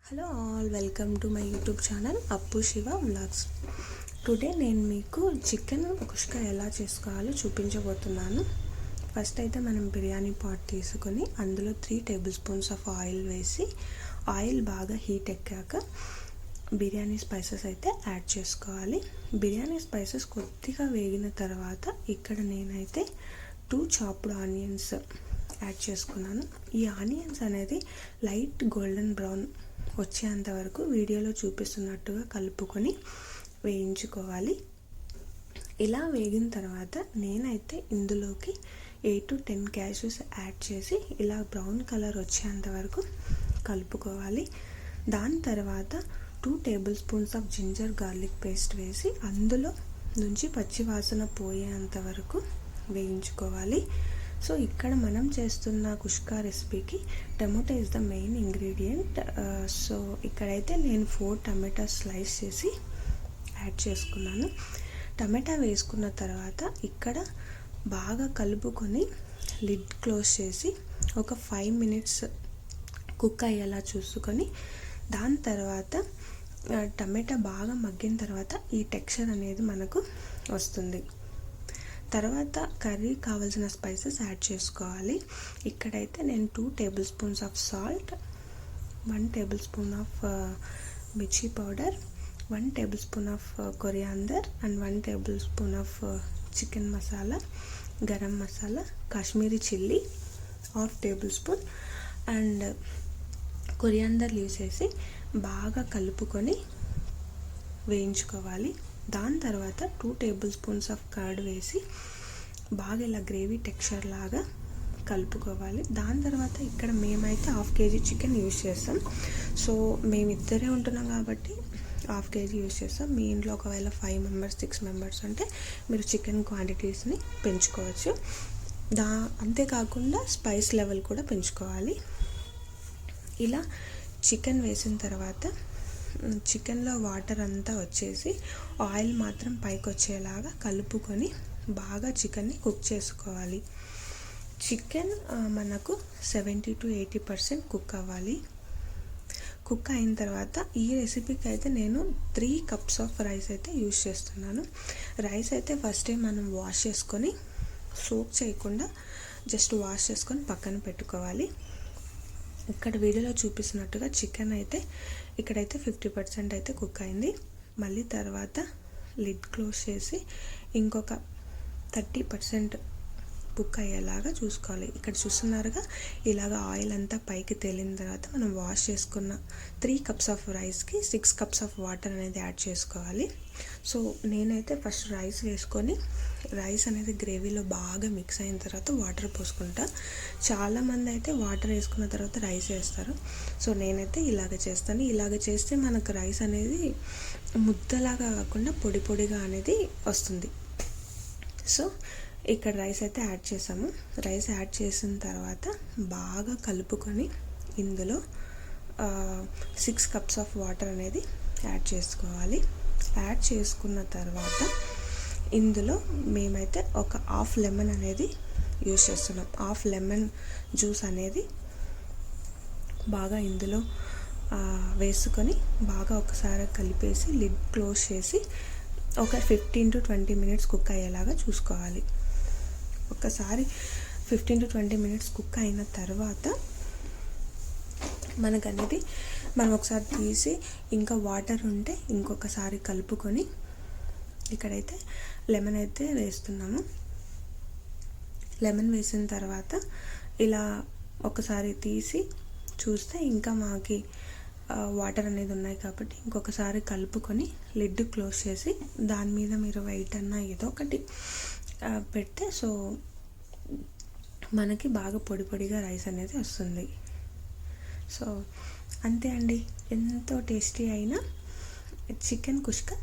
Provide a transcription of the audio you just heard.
Hello all, welcome to my YouTube channel అప్పు Shiva vlogs. Today నేను మీకు చికెన్ కుష్కా ఎలా చేసుకోవాలో చూపించబోతున్నాను. ఫస్ట్ అయితే మనం బిర్యానీ పాట్ తీసుకొని అందులో 3 టేబుల్ స్పూన్స్ ఆఫ్ ఆయిల్ వేసి ఆయిల్ బాగా హీట్ ఎక్కాక బిర్యానీ స్పైసెస్ అయితే యాడ్ చేసుకోవాలి. బిర్యానీ స్పైసెస్ కొద్దిగా వేగిన తర్వాత ఇక్కడ నేనైతే 2 చాప్డ్ ఆనియన్స్ యాడ్ చేసుకున్నాను. ఈ ఆనియన్స్ అనేది లైట్ గోల్డెన్ బ్రౌన్ వచ్చేంత వరకు వీడియోలో చూపిస్తున్నట్టుగా కలుపుకొని వేయించుకోవాలి. ఇలా వేగిన తర్వాత నేనైతే ఇందులోకి 8 to 10 క్యాష్యూస్ యాడ్ చేసి ఇలా బ్రౌన్ కలర్ వచ్చేంత వరకు కలుపుకోవాలి. దాని తర్వాత 2 tablespoons of ginger garlic paste వేసి అందులో నుంచి పచ్చి వాసన పోయేంత వరకు వేయించుకోవాలి. సో ఇక్కడ మనం చేస్తున్న కుష్కా రెసిపీకి tomato is the main ingredient. So ఇక్కడైతే నేను 4 టమాటా స్లైస్ చేసి యాడ్ చేసుకున్నాను. టమాటా వేసుకున్న తర్వాత ఇక్కడ బాగా కలుపుకొని లిడ్ క్లోజ్ చేసి ఒక 5 minutes కుక్ అయ్యేలా చూసుకొని దాని తర్వాత టమాటా బాగా మగ్గిన తర్వాత ఈ టెక్స్చర్ అనేది మనకు వస్తుంది. తర్వాత కర్రీ కావాల్సిన స్పైసెస్ యాడ్ చేసుకోవాలి. ఇక్కడైతే నేను 2 tablespoons of salt, 1 tablespoon of mirchi powder, 1 tablespoon of coriander and 1 tablespoon of chicken masala, garam masala, Kashmiri chilli 1/2 tablespoon and coriander leaves వేసి బాగా కలుపుకొని వేయించుకోవాలి. దాని తర్వాత 2 టేబుల్ స్పూన్స్ ఆఫ్ కర్డ్ వేసి బాగా ఇలా గ్రేవీ టెక్స్చర్ లాగా కలుపుకోవాలి. దాని తర్వాత ఇక్కడ మేమైతే 1/2 kg చికెన్ యూజ్ చేస్తాం. సో మేమిద్దరే ఉంటున్నాం కాబట్టి 1/2 kg యూజ్ చేస్తాం. మీ ఇంట్లో ఒకవేళ 5 members 6 members అంటే మీరు చికెన్ క్వాంటిటీస్ని పెంచుకోవచ్చు. అంతేకాకుండా స్పైస్ లెవెల్ కూడా పెంచుకోవాలి. ఇలా చికెన్ వేసిన తర్వాత చికెన్లో వాటర్ అంతా వచ్చేసి ఆయిల్ మాత్రం పైకి వచ్చేలాగా కలుపుకొని బాగా చికెన్ని కుక్ చేసుకోవాలి. చికెన్ మనకు 70 to 80% కుక్ అవ్వాలి. కుక్ అయిన తర్వాత ఈ రెసిపీకి అయితే నేను 3 cups ఆఫ్ రైస్ అయితే యూజ్ చేస్తున్నాను. రైస్ అయితే ఫస్ట్ టైం మనం వాష్ చేసుకొని సోక్ చేయకుండా జస్ట్ వాష్ చేసుకొని పక్కన పెట్టుకోవాలి. ఇక్కడ వీడియోలో చూపిస్తున్నట్టుగా చికెన్ అయితే ఇక్కడైతే 50% అయితే కుక్ అయింది. మళ్ళీ తర్వాత లిడ్ క్లోజ్ చేసి ఇంకొక 30% కుక్ అయ్యేలాగా చూసుకోవాలి. ఇక్కడ చూస్తున్నారుగా ఇలాగ ఆయిల్ అంతా పైకి తేలిన తర్వాత మనం వాష్ చేసుకున్న 3 cups ఆఫ్ రైస్కి 6 cups ఆఫ్ వాటర్ అనేది యాడ్ చేసుకోవాలి. సో నేనైతే ఫస్ట్ రైస్ వేసుకొని రైస్ అనేది గ్రేవీలో బాగా మిక్స్ అయిన తర్వాత వాటర్ పోసుకుంటా. చాలామంది అయితే వాటర్ వేసుకున్న తర్వాత రైస్ వేస్తారు. సో నేనైతే ఇలాగ చేస్తాను. ఇలాగ చేస్తే మనకు రైస్ అనేది ముద్దలాగా కాకుండా పొడి పొడిగా అనేది వస్తుంది. సో ఇక్కడ రైస్ అయితే యాడ్ చేసాము. రైస్ యాడ్ చేసిన తర్వాత బాగా కలుపుకొని ఇందులో 6 cups ఆఫ్ వాటర్ అనేది యాడ్ చేసుకోవాలి. యాడ్ చేసుకున్న తర్వాత ఇందులో మేమైతే ఒక 1/2 lemon అనేది యూజ్ చేస్తున్నాం. 1/2 lemon జ్యూస్ అనేది బాగా ఇందులో వేసుకొని బాగా ఒకసారి కలిపేసి లిడ్ క్లోజ్ చేసి ఒక 15 to 20 minutes కుక్ అయ్యేలాగా చూసుకోవాలి. ఒకసారి 15 to 20 minutes కుక్ అయిన తర్వాత మనకనేది మనం ఒకసారి తీసి ఇంకా వాటర్ ఉంటే ఇంకొకసారి కలుపుకొని ఇక్కడైతే లెమన్ అయితే వేస్తున్నాము. లెమన్ వేసిన తర్వాత ఇలా ఒకసారి తీసి చూస్తే ఇంకా మాకి వాటర్ అనేది ఉన్నాయి కాబట్టి ఇంకొకసారి కలుపుకొని లిడ్ క్లోజ్ చేసి దాని మీద మీరు వెయిట్ అన్నా ఏదో ఒకటి పెడితే సో మనకి బాగా పొడి పొడిగా రైస్ అనేది వస్తుంది. సో అంతే అండి, ఎంతో టేస్టీ అయిన చికెన్ కుష్కా